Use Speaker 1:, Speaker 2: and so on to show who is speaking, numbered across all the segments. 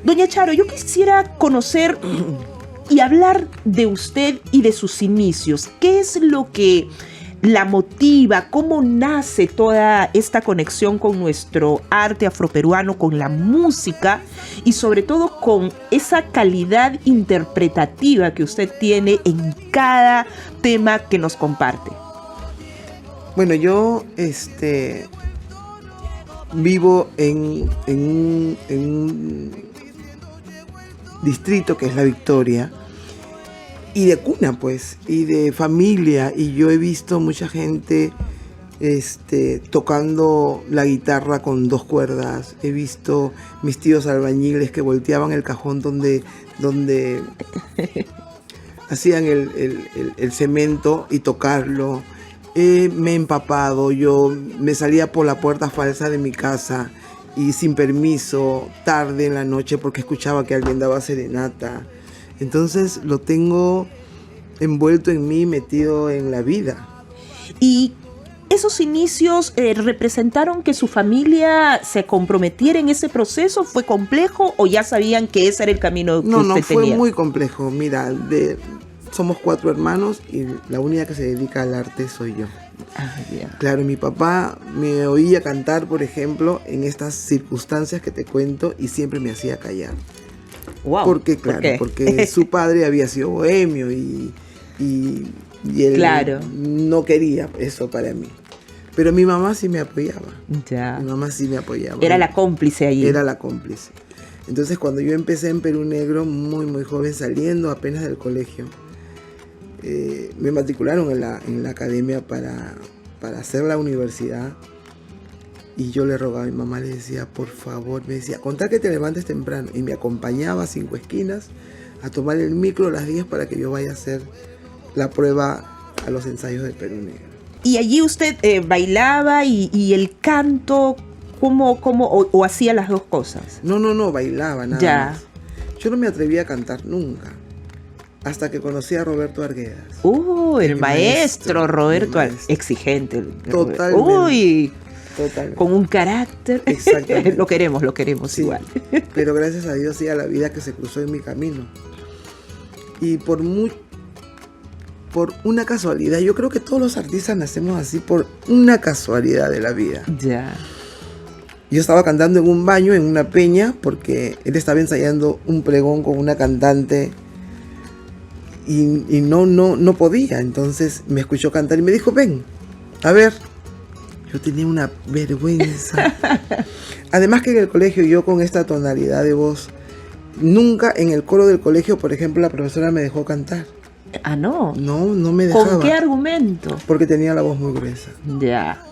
Speaker 1: Doña Charo, yo quisiera conocer y hablar de usted y de sus inicios. ¿Qué es lo que la motiva? ¿Cómo nace toda esta conexión con nuestro arte afroperuano, con la música y sobre todo con esa calidad interpretativa que usted tiene en cada tema que nos comparte?
Speaker 2: Bueno, yo vivo en un distrito que es La Victoria, y de cuna pues, y de familia, y yo he visto mucha gente tocando la guitarra con 2 cuerdas. He visto mis tíos albañiles que volteaban el cajón donde hacían el cemento y tocarlo. Me he empapado, yo me salía por la puerta falsa de mi casa y sin permiso, tarde en la noche, porque escuchaba que alguien daba serenata. Entonces lo tengo envuelto en mí, metido en la vida.
Speaker 1: Y esos inicios representaron que su familia se comprometiera en ese proceso. ¿Fue complejo o ya sabían que ese era el camino que usted tenía?
Speaker 2: No, fue muy complejo. Mira, somos 4 hermanos y la única que se dedica al arte soy yo.
Speaker 1: Ah, yeah.
Speaker 2: Claro, mi papá me oía cantar, por ejemplo, en estas circunstancias que te cuento, y siempre me hacía callar.
Speaker 1: Wow.
Speaker 2: Porque, claro, porque su padre había sido bohemio y él
Speaker 1: claro,
Speaker 2: no quería eso para mí. Pero mi mamá sí me apoyaba.
Speaker 1: Ya.
Speaker 2: Mi mamá sí me apoyaba.
Speaker 1: Era la cómplice allí.
Speaker 2: Era la cómplice. Entonces, cuando yo empecé en Perú Negro, muy, muy joven, saliendo apenas del colegio, me matricularon en la academia para hacer la universidad. Y yo le rogaba a mi mamá, le decía, por favor, me decía, con tal que te levantes temprano. Y me acompañaba a 5 esquinas a tomar el micro a las 10 para que yo vaya a hacer la prueba a los ensayos de Perú Negro.
Speaker 1: Y allí usted bailaba y el canto, ¿cómo hacía las dos cosas?
Speaker 2: No, bailaba nada
Speaker 1: ya.
Speaker 2: más. Yo no me atrevía a cantar nunca, hasta que conocí a Roberto Arguedas.
Speaker 1: El maestro Roberto, exigente.
Speaker 2: Totalmente.
Speaker 1: Uy,
Speaker 2: totalmente.
Speaker 1: Con un carácter.
Speaker 2: Exactamente.
Speaker 1: Lo queremos sí, igual.
Speaker 2: Pero gracias a Dios y a la vida que se cruzó en mi camino. Y por una casualidad, yo creo que todos los artistas nacemos así por una casualidad de la vida.
Speaker 1: Ya.
Speaker 2: Yo estaba cantando en un baño, en una peña, porque él estaba ensayando un pregón con una cantante y no podía. Entonces me escuchó cantar y me dijo, ven, a ver. Yo tenía una vergüenza. Además que en el colegio yo con esta tonalidad de voz, nunca en el coro del colegio, por ejemplo, la profesora me dejó cantar.
Speaker 1: Ah, no.
Speaker 2: No me dejaba.
Speaker 1: ¿Con qué argumento?
Speaker 2: Porque tenía la voz muy gruesa.
Speaker 1: Ya.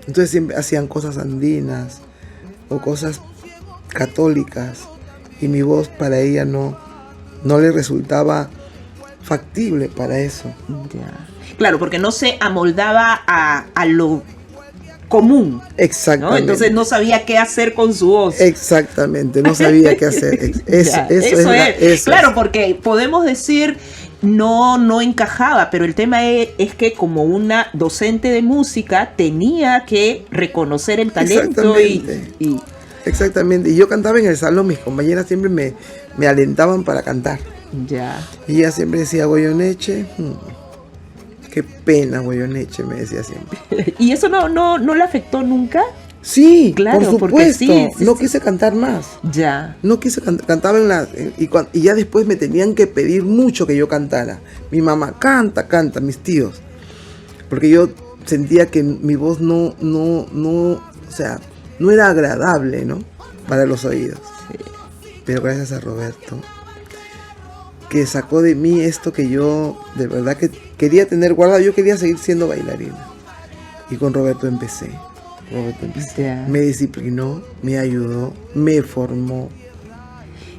Speaker 2: Entonces siempre hacían cosas andinas o cosas católicas y mi voz para ella no le resultaba factible para eso.
Speaker 1: Ya. Claro, porque no se amoldaba a lo común.
Speaker 2: Exactamente.
Speaker 1: ¿No? Entonces no sabía qué hacer con su voz.
Speaker 2: Exactamente, no sabía qué hacer. Eso es.
Speaker 1: Claro, porque podemos decir no encajaba, pero el tema es que como una docente de música tenía que reconocer el talento y
Speaker 2: Exactamente. Y yo cantaba en el salón, mis compañeras siempre me alentaban para cantar.
Speaker 1: Ya.
Speaker 2: Y ella siempre decía, Goyeneche, qué pena, Goyeneche, me decía siempre.
Speaker 1: ¿Y eso no le afectó nunca?
Speaker 2: Sí,
Speaker 1: claro,
Speaker 2: por supuesto.
Speaker 1: Sí,
Speaker 2: no quise cantar más.
Speaker 1: Ya.
Speaker 2: No quise cantaba y ya después me tenían que pedir mucho que yo cantara. Mi mamá, canta, mis tíos. Porque yo sentía que mi voz no, o sea, no era agradable, ¿no? Para los oídos.
Speaker 1: Sí.
Speaker 2: Pero gracias a Roberto, que sacó de mí esto que yo de verdad que quería tener guardado. Yo quería seguir siendo bailarina. Y con Roberto empecé.
Speaker 1: Ya.
Speaker 2: Me disciplinó, me ayudó, me formó.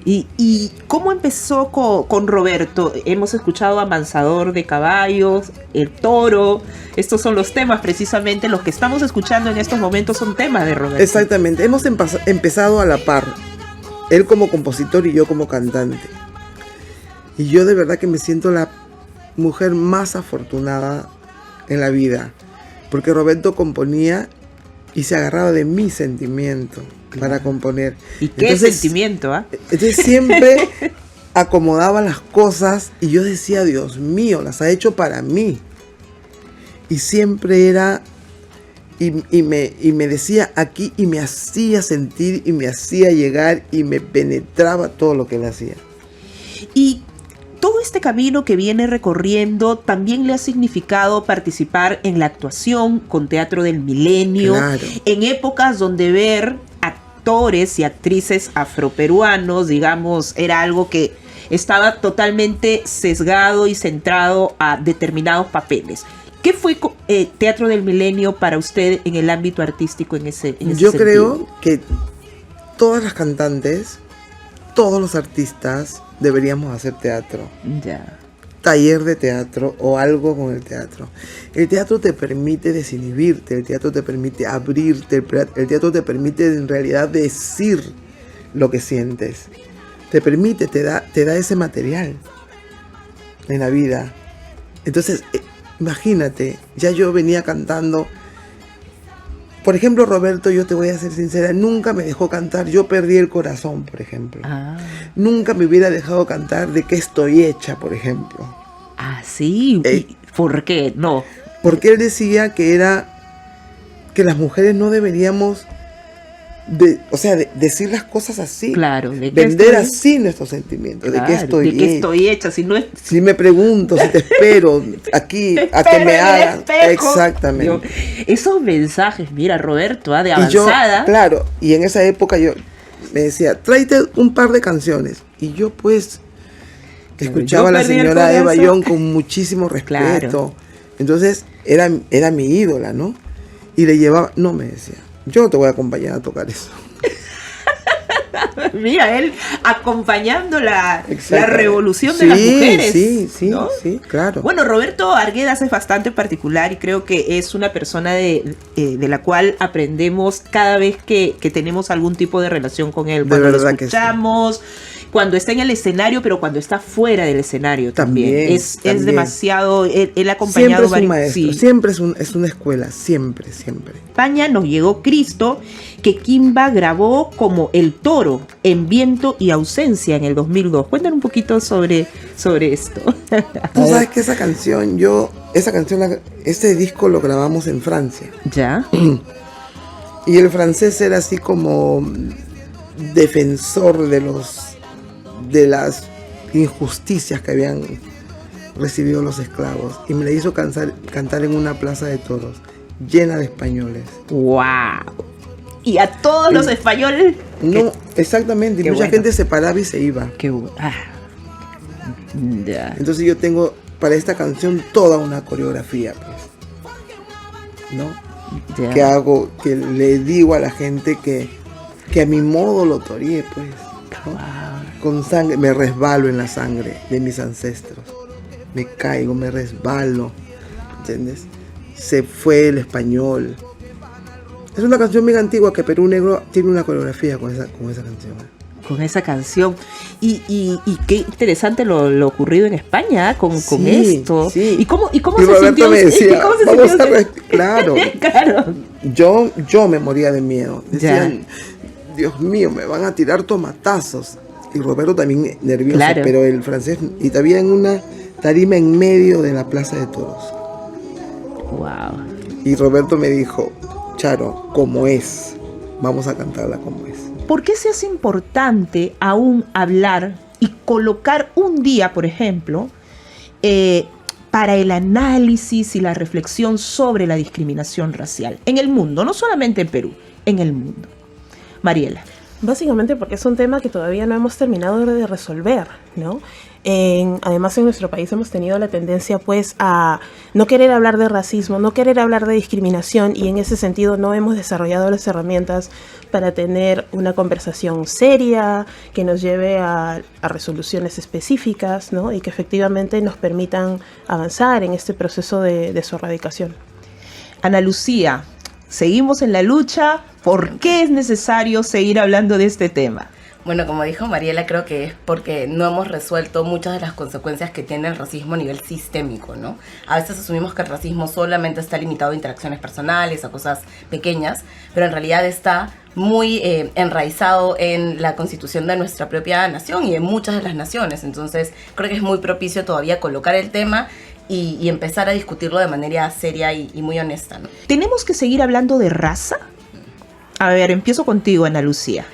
Speaker 1: ¿Y cómo empezó con Roberto? Hemos escuchado Amansador de Caballos, El Toro. Estos son los temas, precisamente los que estamos escuchando en estos momentos son temas de Roberto.
Speaker 2: Exactamente, hemos empezado a la par. él como compositor y yo como cantante. Y yo de verdad que me siento la mujer más afortunada en la vida, porque Roberto componía y se agarraba de mi sentimiento para componer.
Speaker 1: ¿Y qué sentimiento, ah?
Speaker 2: Entonces siempre acomodaba las cosas y yo decía, Dios mío, las ha hecho para mí. Y siempre era, y me decía aquí, y me hacía sentir, y me hacía llegar, y me penetraba todo lo que él hacía.
Speaker 1: Y todo este camino que viene recorriendo también le ha significado participar en la actuación con Teatro del Milenio,
Speaker 2: Claro.
Speaker 1: en épocas donde ver actores y actrices afroperuanos, digamos, era algo que estaba totalmente sesgado y centrado a determinados papeles. ¿Qué fue Teatro del Milenio para usted en el ámbito artístico en ese
Speaker 2: Yo
Speaker 1: sentido?
Speaker 2: creo que todas las cantantes, todos los artistas deberíamos hacer teatro.
Speaker 1: Ya.
Speaker 2: Taller de teatro o algo con el teatro. El teatro te permite desinhibirte, el teatro te permite abrirte, el teatro te permite en realidad decir lo que sientes. Te permite, te da ese material en la vida. Entonces, imagínate, ya yo venía cantando. Por ejemplo, Roberto, yo te voy a ser sincera, nunca me dejó cantar Yo perdí el corazón, por ejemplo. Nunca me hubiera dejado cantar De qué estoy hecha, por ejemplo.
Speaker 1: Ah, sí. ¿Y por qué? No.
Speaker 2: Porque él decía que las mujeres no deberíamos decir las cosas así.
Speaker 1: Claro.
Speaker 2: Vender así nuestros sentimientos.
Speaker 1: Claro,
Speaker 2: ¿de qué estoy
Speaker 1: hecha? Si no es...
Speaker 2: Si me pregunto, si te espero aquí a que me hagas. Exactamente.
Speaker 1: Yo, esos mensajes, mira, Roberto, de avanzada.
Speaker 2: Claro, y en esa época yo me decía, tráete un par de canciones. Y yo pues escuchaba a la señora Eva Young con muchísimo respeto. Claro. Entonces era mi ídola, ¿no? Y le llevaba, no, me decía, yo no te voy a acompañar a tocar eso.
Speaker 1: Mira, él acompañando la revolución de las mujeres.
Speaker 2: Sí,
Speaker 1: ¿no?
Speaker 2: Sí, claro.
Speaker 1: Bueno, Roberto Arguedas es bastante particular y creo que es una persona de la cual aprendemos cada vez que tenemos algún tipo de relación con él. Cuando lo escuchamos, cuando está en el escenario, pero cuando está fuera del escenario también. Es demasiado, él ha acompañado
Speaker 2: siempre es un maestro, siempre es una escuela, siempre.
Speaker 1: España nos llegó Cristo, que Kimba grabó como El Toro, en Viento y Ausencia en el 2002. Cuéntanos un poquito sobre esto.
Speaker 2: Tú sabes que ese disco lo grabamos en Francia.
Speaker 1: ¿Ya?
Speaker 2: Y el francés era así como defensor de las injusticias que habían recibido los esclavos. Y me la hizo cantar en una plaza de toros llena de españoles.
Speaker 1: ¡Wow! Y a todos los españoles.
Speaker 2: No, exactamente. Y mucha gente se paraba y se iba.
Speaker 1: Qué bueno.
Speaker 2: Ya. Entonces yo tengo para esta canción toda una coreografía, pues. ¿No? Ya. Que hago, que le digo a la gente que a mi modo lo toreé, pues. ¿no? Wow. Con sangre, me resbalo en la sangre de mis ancestros. Me caigo, me resbalo. ¿Entiendes? Se fue el español. Es una canción bien antigua que Perú Negro tiene una coreografía con esa canción.
Speaker 1: Con esa canción. Y qué interesante lo ocurrido en España con esto.
Speaker 2: Sí.
Speaker 1: ¿Y cómo
Speaker 2: y
Speaker 1: se sintió?
Speaker 2: Me decía,
Speaker 1: ¿Cómo se sintió?
Speaker 2: Claro.
Speaker 1: Claro.
Speaker 2: Yo me moría de miedo. Decían, Dios mío, me van a tirar tomatazos. Y Roberto también nervioso, claro. Pero el francés, y todavía en una tarima en medio de la plaza de toros.
Speaker 1: Wow.
Speaker 2: Y Roberto me dijo, Charo, como es, vamos a cantarla como es.
Speaker 1: ¿Por qué se hace importante aún hablar y colocar un día, por ejemplo, para el análisis y la reflexión sobre la discriminación racial en el mundo, no solamente en Perú, en el mundo? Mariela.
Speaker 3: Básicamente porque es un tema que todavía no hemos terminado de resolver, ¿no? Además en nuestro país hemos tenido la tendencia pues a no querer hablar de racismo, no querer hablar de discriminación, y en ese sentido no hemos desarrollado las herramientas para tener una conversación seria que nos lleve a resoluciones específicas, ¿no? Y que efectivamente nos permitan avanzar en este proceso de su erradicación.
Speaker 1: Ana Lucía, seguimos en la lucha. ¿Por qué es necesario seguir hablando de este tema?
Speaker 4: Bueno, como dijo Mariela, creo que es porque no hemos resuelto muchas de las consecuencias que tiene el racismo a nivel sistémico, ¿no? A veces asumimos que el racismo solamente está limitado a interacciones personales, a cosas pequeñas, pero en realidad está muy enraizado en la constitución de nuestra propia nación y en muchas de las naciones. Entonces, creo que es muy propicio todavía colocar el tema y empezar a discutirlo de manera seria y muy honesta, ¿no?
Speaker 1: ¿Tenemos que seguir hablando de raza? A ver, empiezo contigo, Ana Lucía.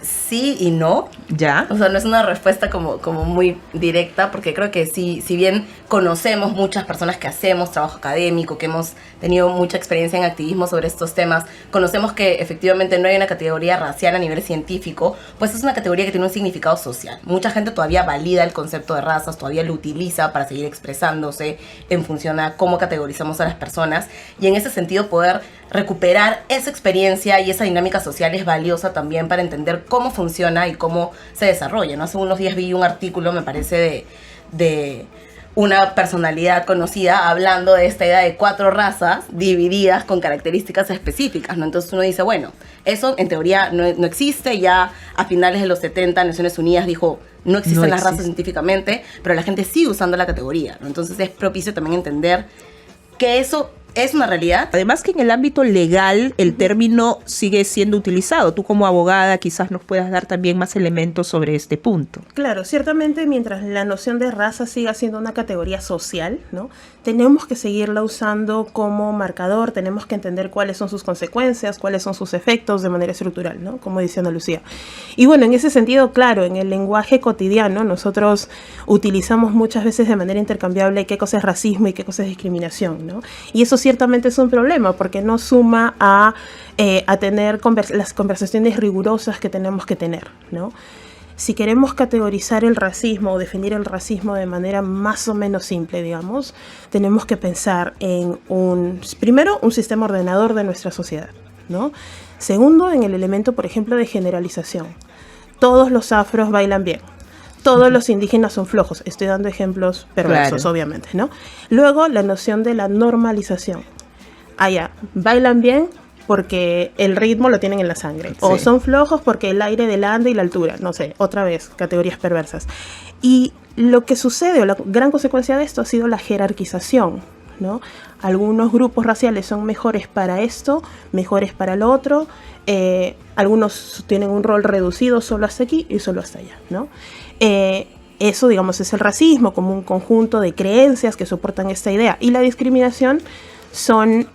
Speaker 4: Sí y no.
Speaker 1: ¿Ya?
Speaker 4: O sea, no es una respuesta como muy directa, porque creo que si bien conocemos muchas personas que hacemos trabajo académico, que hemos tenido mucha experiencia en activismo sobre estos temas, conocemos que efectivamente no hay una categoría racial a nivel científico, pues es una categoría que tiene un significado social. Mucha gente todavía valida el concepto de razas, todavía lo utiliza para seguir expresándose en función a cómo categorizamos a las personas, y en ese sentido poder recuperar esa experiencia y esa dinámica social es valiosa también para entender cómo funciona y cómo se desarrolla, ¿no? Hace unos días vi un artículo, me parece, de una personalidad conocida hablando de esta idea de 4 razas divididas con características específicas, ¿no? Entonces uno dice, bueno, eso en teoría no existe. Ya a finales de los 70 Naciones Unidas dijo, no existen las razas científicamente, pero la gente sigue usando la categoría, ¿no? Entonces es propicio también entender que eso es una realidad.
Speaker 1: Además que en el ámbito legal el término sigue siendo utilizado. Tú como abogada quizás nos puedas dar también más elementos sobre este punto.
Speaker 3: Claro, ciertamente mientras la noción de raza siga siendo una categoría social, ¿no? Tenemos que seguirla usando como marcador, tenemos que entender cuáles son sus consecuencias, cuáles son sus efectos de manera estructural, ¿no? Como dice Ana Lucía. Y bueno, en ese sentido, claro, en el lenguaje cotidiano nosotros utilizamos muchas veces de manera intercambiable qué cosa es racismo y qué cosa es discriminación, ¿no? Y eso ciertamente es un problema porque no suma a tener las conversaciones rigurosas que tenemos que tener, ¿no? Si queremos categorizar el racismo o definir el racismo de manera más o menos simple, digamos, tenemos que pensar en primero, un sistema ordenador de nuestra sociedad, ¿no? Segundo, en el elemento, por ejemplo, de generalización. Todos los afros bailan bien. Todos los indígenas son flojos. Estoy dando ejemplos perversos, claro, obviamente, ¿no? Luego, la noción de la normalización. Bailan bien porque el ritmo lo tienen en la sangre. Sí. O son flojos porque el aire del ande y la altura. No sé, otra vez, categorías perversas. Y lo que sucede, o la gran consecuencia de esto, ha sido la jerarquización, ¿no? Algunos grupos raciales son mejores para esto, mejores para lo otro. Algunos tienen un rol reducido solo hasta aquí y solo hasta allá, ¿no? Eso, digamos, es el racismo como un conjunto de creencias que soportan esta idea. Y la discriminación son,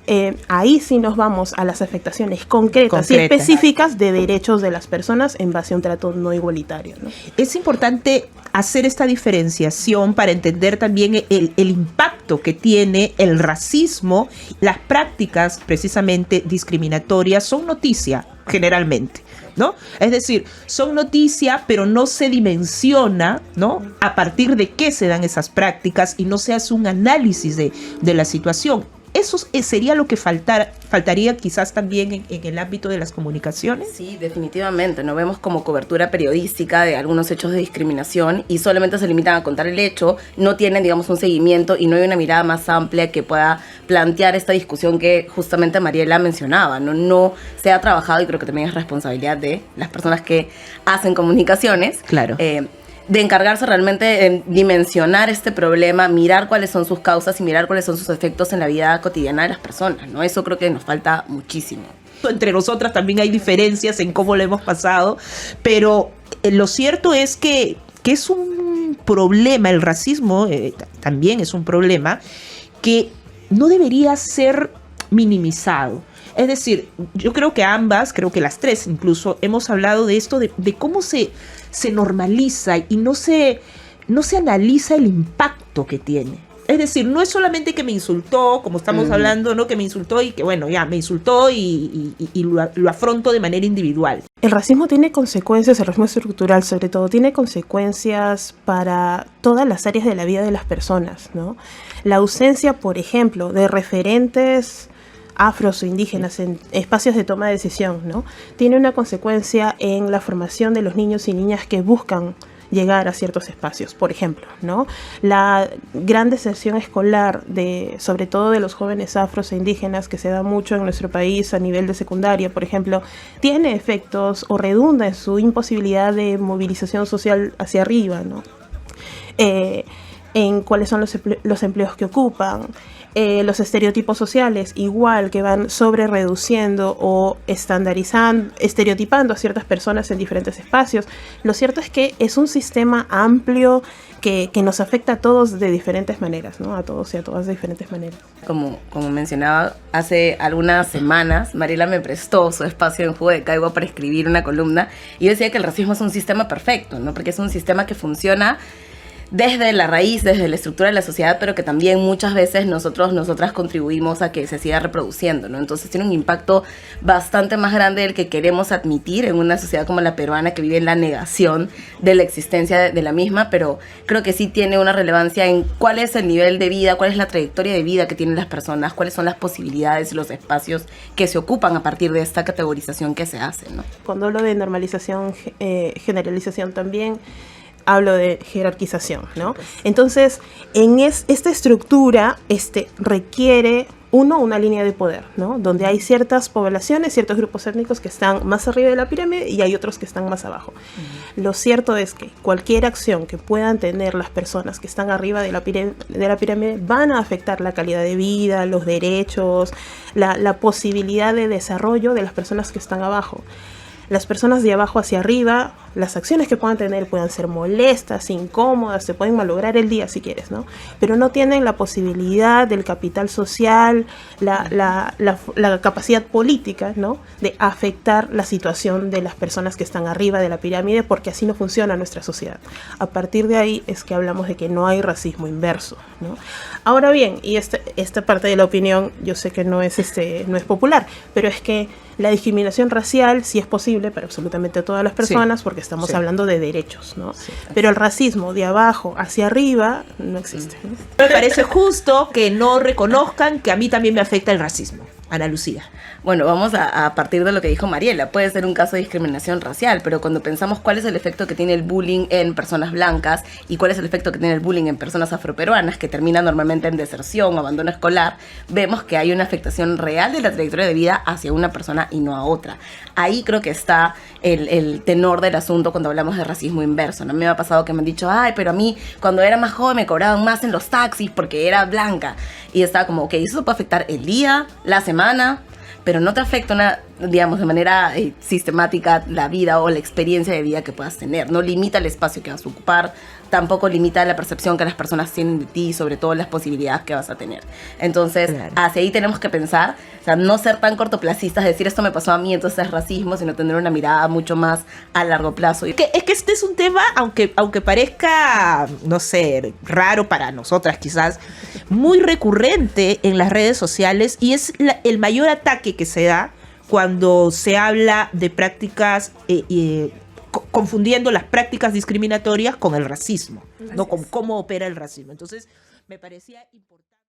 Speaker 3: ahí sí nos vamos a las afectaciones concretas y específicas de derechos de las personas en base a un trato no igualitario, ¿no?
Speaker 1: Es importante hacer esta diferenciación para entender también el impacto que tiene el racismo. Las prácticas precisamente discriminatorias son noticia generalmente, ¿no? Es decir, son noticia, pero no se dimensiona, ¿no?, a partir de qué se dan esas prácticas y no se hace un análisis de la situación. Eso sería lo que faltaría quizás también en el ámbito de las comunicaciones.
Speaker 4: Sí, definitivamente. No vemos como cobertura periodística de algunos hechos de discriminación y solamente se limitan a contar el hecho, no tienen, digamos, un seguimiento y no hay una mirada más amplia que pueda plantear esta discusión que justamente Mariela mencionaba. No se ha trabajado, y creo que también es responsabilidad de las personas que hacen comunicaciones.
Speaker 1: Claro.
Speaker 4: De encargarse realmente de dimensionar este problema, mirar cuáles son sus causas y mirar cuáles son sus efectos en la vida cotidiana de las personas, ¿no? Eso creo que nos falta muchísimo.
Speaker 1: Entre nosotras también hay diferencias en cómo lo hemos pasado, pero lo cierto es que es un problema, el racismo también es un problema que no debería ser minimizado. Es decir, yo creo que creo que las tres incluso, hemos hablado de esto, de cómo se normaliza y no se analiza el impacto que tiene. Es decir, no es solamente que me insultó, como estamos hablando, ¿no? Que me insultó y que, bueno, ya me insultó y lo afronto de manera individual.
Speaker 3: El racismo tiene consecuencias, el racismo estructural sobre todo, tiene consecuencias para todas las áreas de la vida de las personas, ¿no? La ausencia, por ejemplo, de referentes afros o indígenas en espacios de toma de decisión, ¿no?, tiene una consecuencia en la formación de los niños y niñas que buscan llegar a ciertos espacios. Por ejemplo, ¿no? La gran deserción escolar, sobre todo de los jóvenes afros e indígenas, que se da mucho en nuestro país a nivel de secundaria, por ejemplo, tiene efectos o redunda en su imposibilidad de movilización social hacia arriba, ¿no? En cuáles son los empleos que ocupan, los estereotipos sociales, igual que van sobre reduciendo o estereotipando a ciertas personas en diferentes espacios. Lo cierto es que es un sistema amplio que nos afecta a todos de diferentes maneras, ¿no? A todos y a todas de diferentes maneras.
Speaker 4: Como mencionaba, hace algunas semanas Mariela me prestó su espacio en Jugo de Caigua para escribir una columna y yo decía que el racismo es un sistema perfecto, ¿no? Porque es un sistema que funciona desde la raíz, desde la estructura de la sociedad, pero que también muchas veces nosotras contribuimos a que se siga reproduciendo, ¿no? Entonces tiene un impacto bastante más grande del que queremos admitir en una sociedad como la peruana, que vive en la negación de la existencia de la misma, pero creo que sí tiene una relevancia en cuál es el nivel de vida, cuál es la trayectoria de vida que tienen las personas, cuáles son las posibilidades y los espacios que se ocupan a partir de esta categorización que se hace, ¿no?
Speaker 3: Cuando hablo de normalización, generalización también, hablo de jerarquización, ¿no? Entonces, en esta estructura requiere una línea de poder, ¿no? Donde hay ciertas poblaciones, ciertos grupos étnicos que están más arriba de la pirámide y hay otros que están más abajo. Lo cierto es que cualquier acción que puedan tener las personas que están arriba de la pirámide van a afectar la calidad de vida, los derechos, la posibilidad de desarrollo de las personas que están abajo. Las personas de abajo hacia arriba, las acciones que puedan tener puedan ser molestas, incómodas, te pueden malograr el día si quieres, ¿no? Pero no tienen la posibilidad del capital social, la capacidad política, ¿no? De afectar la situación de las personas que están arriba de la pirámide, porque así no funciona nuestra sociedad. A partir de ahí es que hablamos de que no hay racismo inverso, ¿no? Ahora bien, y esta parte de la opinión yo sé que no es popular, pero es que la discriminación racial sí es posible para absolutamente todas las personas, porque estamos hablando de derechos, ¿no? Sí, pero el racismo de abajo hacia arriba no existe, ¿no?
Speaker 1: Me parece justo que no reconozcan que a mí también me afecta el racismo. Ana Lucía.
Speaker 4: Bueno, vamos a partir de lo que dijo Mariela. Puede ser un caso de discriminación racial, pero cuando pensamos cuál es el efecto que tiene el bullying en personas blancas y cuál es el efecto que tiene el bullying en personas afroperuanas, que termina normalmente en deserción o abandono escolar, vemos que hay una afectación real de la trayectoria de vida hacia una persona y no a otra. Ahí creo que está el tenor del asunto cuando hablamos de racismo inverso, ¿no? A mí me ha pasado que me han dicho, ay, pero a mí cuando era más joven me cobraban más en los taxis porque era blanca. Y estaba como, ok, eso puede afectar el día, la semana, pero no te afecta de manera sistemática la vida o la experiencia de vida que puedas tener. No limita el espacio que vas a ocupar, tampoco limita la percepción que las personas tienen de ti, sobre todo las posibilidades que vas a tener. Entonces, hacia ahí tenemos que pensar, o sea, no ser tan cortoplacistas, decir esto me pasó a mí, entonces es racismo, sino tener una mirada mucho más a largo plazo.
Speaker 1: Es que este es un tema, aunque parezca, no sé, raro para nosotras quizás, muy recurrente en las redes sociales, y es el mayor ataque que se da cuando se habla de prácticas, confundiendo las prácticas discriminatorias con el racismo, ¿no? Con cómo opera el racismo. Entonces, me parecía importante.